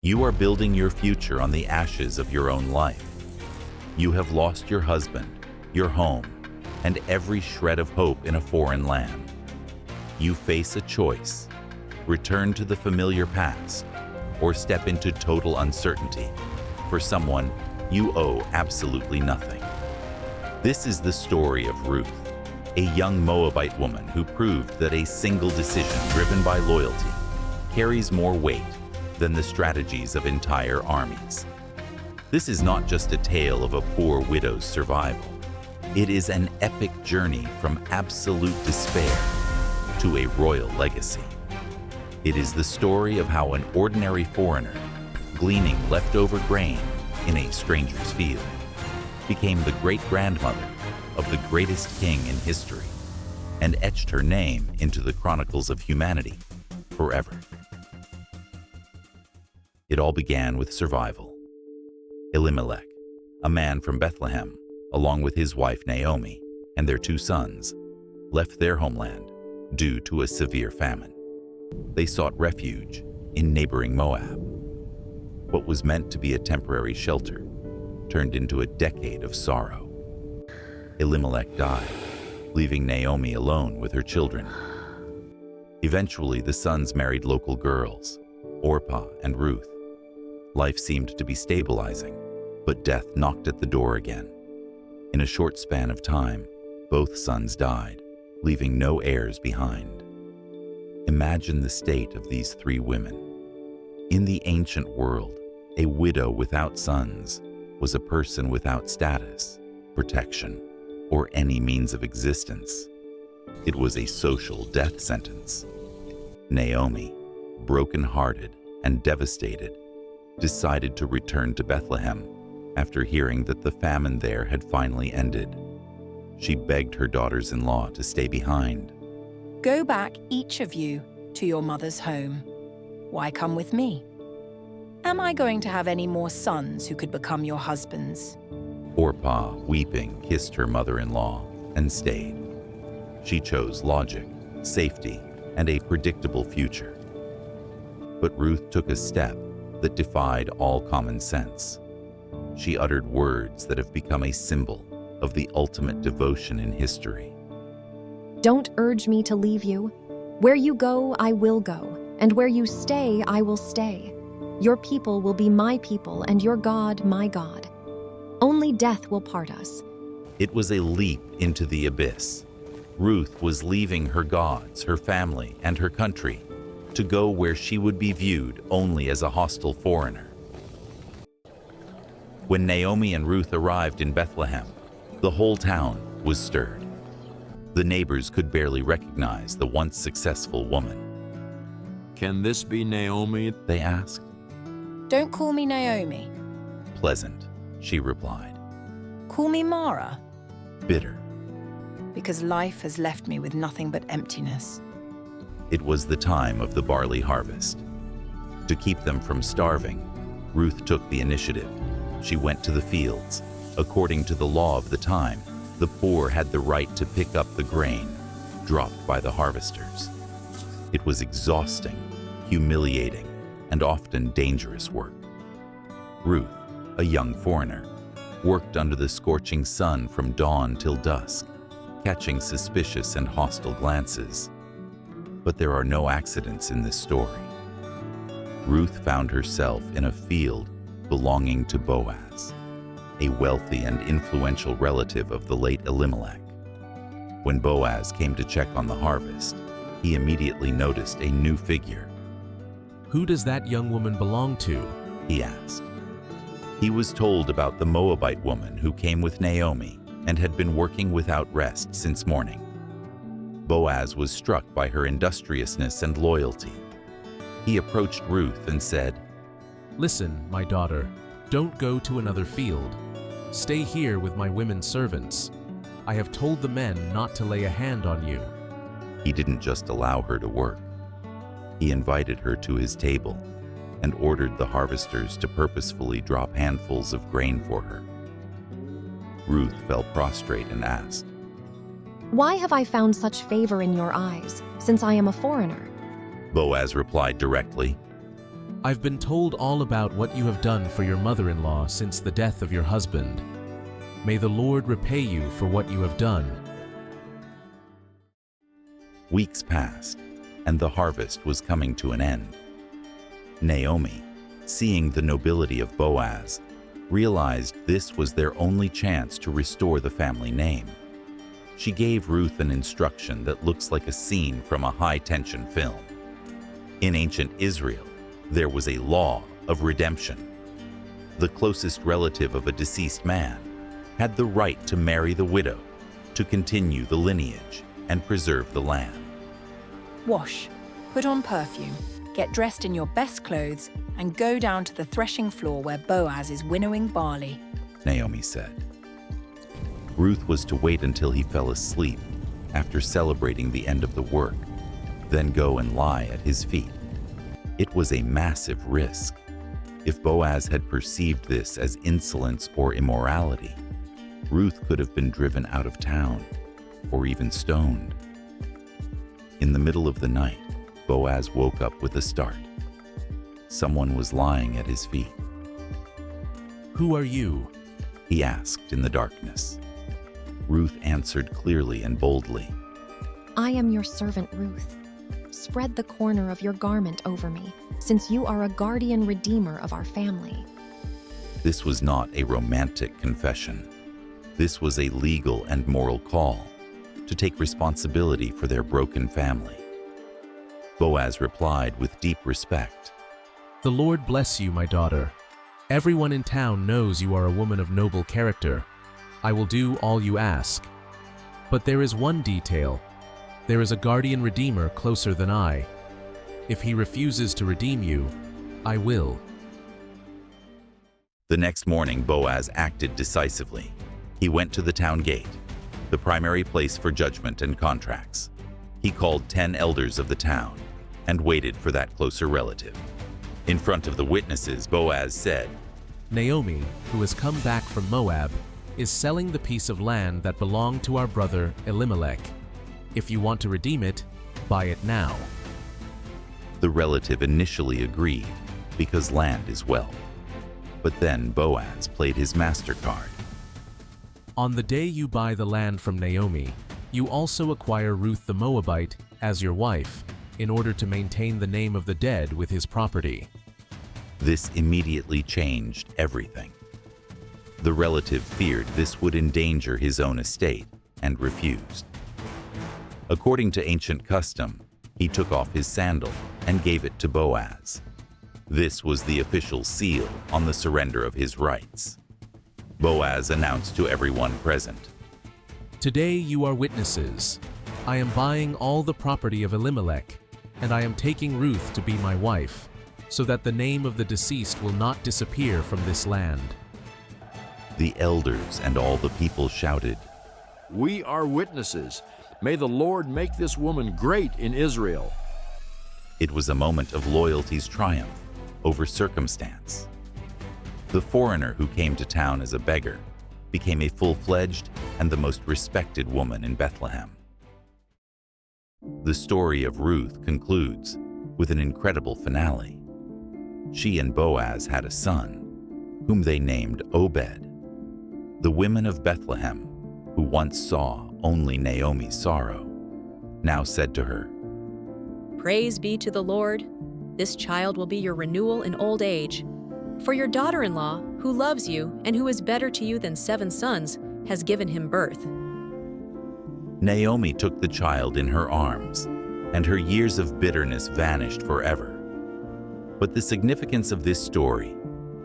You are building your future on the ashes of your own life. You have lost your husband, your home, and every shred of hope in a foreign land. You face a choice: return to the familiar past, or step into total uncertainty for someone you owe absolutely nothing. This is the story of Ruth, a young Moabite woman who proved that a single decision driven by loyalty carries more weight than the strategies of entire armies. This is not just a tale of a poor widow's survival. It is an epic journey from absolute despair to a royal legacy. It is the story of how an ordinary foreigner, gleaning leftover grain in a stranger's field, became the great-grandmother of the greatest king in history and etched her name into the chronicles of humanity forever. It all began with survival. Elimelech, a man from Bethlehem, along with his wife Naomi and their 2 sons, left their homeland due to a severe famine. They sought refuge in neighboring Moab. What was meant to be a temporary shelter turned into a decade of sorrow. Elimelech died, leaving Naomi alone with her children. Eventually, the sons married local girls, Orpah and Ruth. Life seemed to be stabilizing, but death knocked at the door again. In a short span of time, both sons died, leaving no heirs behind. Imagine the state of these 3 women. In the ancient world, a widow without sons was a person without status, protection, or any means of existence. It was a social death sentence. Naomi, broken-hearted and devastated, decided to return to Bethlehem after hearing that the famine there had finally ended. She begged her daughters-in-law to stay behind. Go back, each of you, to your mother's home. Why come with me? Am I going to have any more sons who could become your husbands? Orpah, weeping, kissed her mother-in-law and stayed. She chose logic, safety, and a predictable future. But Ruth took a step that defied all common sense. She uttered words that have become a symbol of the ultimate devotion in history. Don't urge me to leave you. Where you go, I will go, and where you stay, I will stay. Your people will be my people, and your God, my God. Only death will part us. It was a leap into the abyss. Ruth was leaving her gods, her family, and her country to go where she would be viewed only as a hostile foreigner. When Naomi and Ruth arrived in Bethlehem, the whole town was stirred. The neighbors could barely recognize the once successful woman. "Can this be Naomi?" they asked. Don't call me Naomi. Pleasant, she replied. Call me Mara, Bitter. because life has left me with nothing but emptiness. It was the time of the barley harvest. To keep them from starving, Ruth took the initiative. She went to the fields. According to the law of the time, the poor had the right to pick up the grain dropped by the harvesters. It was exhausting, humiliating, and often dangerous work. Ruth, a young foreigner, worked under the scorching sun from dawn till dusk, catching suspicious and hostile glances. But there are no accidents in this story. Ruth found herself in a field belonging to Boaz, a wealthy and influential relative of the late Elimelech. When Boaz came to check on the harvest, he immediately noticed a new figure. "Who does that young woman belong to?" he asked. He was told about the Moabite woman who came with Naomi and had been working without rest since morning. Boaz was struck by her industriousness and loyalty. He approached Ruth and said, "Listen, my daughter, don't go to another field. Stay here with my women servants. I have told the men not to lay a hand on you." He didn't just allow her to work. He invited her to his table and ordered the harvesters to purposefully drop handfuls of grain for her. Ruth fell prostrate and asked, Why have I found such favor in your eyes, since I am a foreigner? Boaz replied directly, I've been told all about what you have done for your mother-in-law since the death of your husband. May the Lord repay you for what you have done." Weeks passed, and the harvest was coming to an end. Naomi, seeing the nobility of Boaz, realized this was their only chance to restore the family name. She gave Ruth an instruction that looks like a scene from a high-tension film. In ancient Israel, there was a law of redemption. The closest relative of a deceased man had the right to marry the widow, to continue the lineage and preserve the land. Wash, put on perfume, get dressed in your best clothes, and go down to the threshing floor where Boaz is winnowing barley, Naomi said. Ruth was to wait until he fell asleep after celebrating the end of the work, then go and lie at his feet. It was a massive risk. If Boaz had perceived this as insolence or immorality, Ruth could have been driven out of town or even stoned. In the middle of the night, Boaz woke up with a start. Someone was lying at his feet. "Who are you?" he asked in the darkness. Ruth answered clearly and boldly. I am your servant Ruth. Spread the corner of your garment over me, since you are a guardian redeemer of our family." This was not a romantic confession. This was a legal and moral call to take responsibility for their broken family. Boaz replied with deep respect. "The Lord bless you, my daughter. Everyone in town knows you are a woman of noble character. I will do all you ask. But there is one detail. There is a guardian redeemer closer than I. If he refuses to redeem you, I will." The next morning, Boaz acted decisively. He went to the town gate, the primary place for judgment and contracts. He called 10 elders of the town and waited for that closer relative. In front of the witnesses, Boaz said, "Naomi, who has come back from Moab, is selling the piece of land that belonged to our brother Elimelech. If you want to redeem it, buy it now." The relative initially agreed because land is wealth. But then Boaz played his MasterCard. "On the day you buy the land from Naomi, you also acquire Ruth the Moabite as your wife, in order to maintain the name of the dead with his property." This immediately changed everything. The relative feared this would endanger his own estate and refused. According to ancient custom, he took off his sandal and gave it to Boaz. This was the official seal on the surrender of his rights. Boaz announced to everyone present, "Today you are witnesses. I am buying all the property of Elimelech, and I am taking Ruth to be my wife, so that the name of the deceased will not disappear from this land." The elders and all the people shouted, We are witnesses. May the Lord make this woman great in Israel. It was a moment of loyalty's triumph over circumstance. The foreigner who came to town as a beggar became a full-fledged and the most respected woman in Bethlehem. The story of Ruth concludes with an incredible finale. She and Boaz had a son, whom they named Obed. The women of Bethlehem, who once saw only Naomi's sorrow, now said to her, "Praise be to the Lord. This child will be your renewal in old age. For your daughter-in-law, who loves you and who is better to you than 7 sons, has given him birth." Naomi took the child in her arms, and her years of bitterness vanished forever. But the significance of this story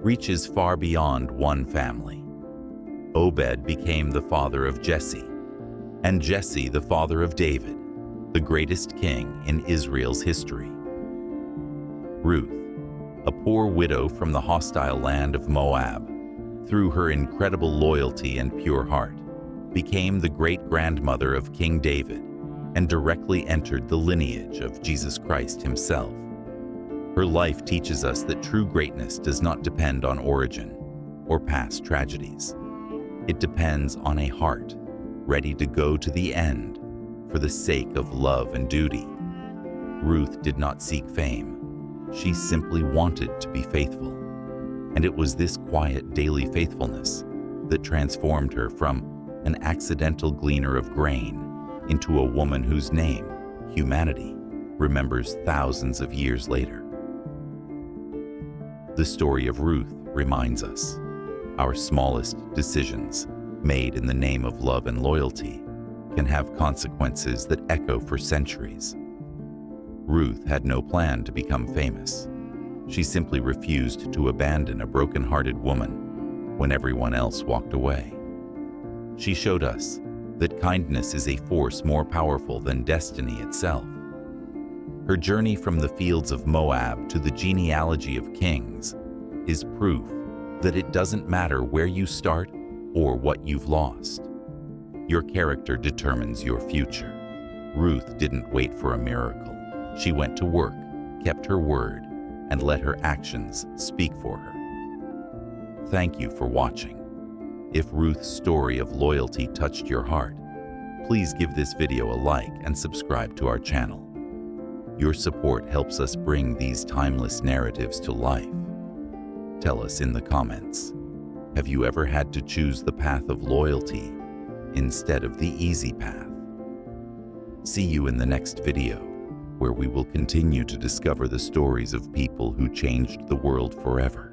reaches far beyond one family. Obed became the father of Jesse, and Jesse the father of David, the greatest king in Israel's history. Ruth, a poor widow from the hostile land of Moab, through her incredible loyalty and pure heart, became the great-grandmother of King David and directly entered the lineage of Jesus Christ himself. Her life teaches us that true greatness does not depend on origin or past tragedies. It depends on a heart ready to go to the end for the sake of love and duty. Ruth did not seek fame. She simply wanted to be faithful. And it was this quiet daily faithfulness that transformed her from an accidental gleaner of grain into a woman whose name, humanity, remembers thousands of years later. The story of Ruth reminds us our smallest decisions, made in the name of love and loyalty, can have consequences that echo for centuries. Ruth had no plan to become famous. She simply refused to abandon a broken-hearted woman when everyone else walked away. She showed us that kindness is a force more powerful than destiny itself. Her journey from the fields of Moab to the genealogy of kings is proof that it doesn't matter where you start or what you've lost. Your character determines your future. Ruth didn't wait for a miracle. She went to work, kept her word, and let her actions speak for her. Thank you for watching. If Ruth's story of loyalty touched your heart, please give this video a like and subscribe to our channel. Your support helps us bring these timeless narratives to life. Tell us in the comments, have you ever had to choose the path of loyalty instead of the easy path? See you in the next video, where we will continue to discover the stories of people who changed the world forever.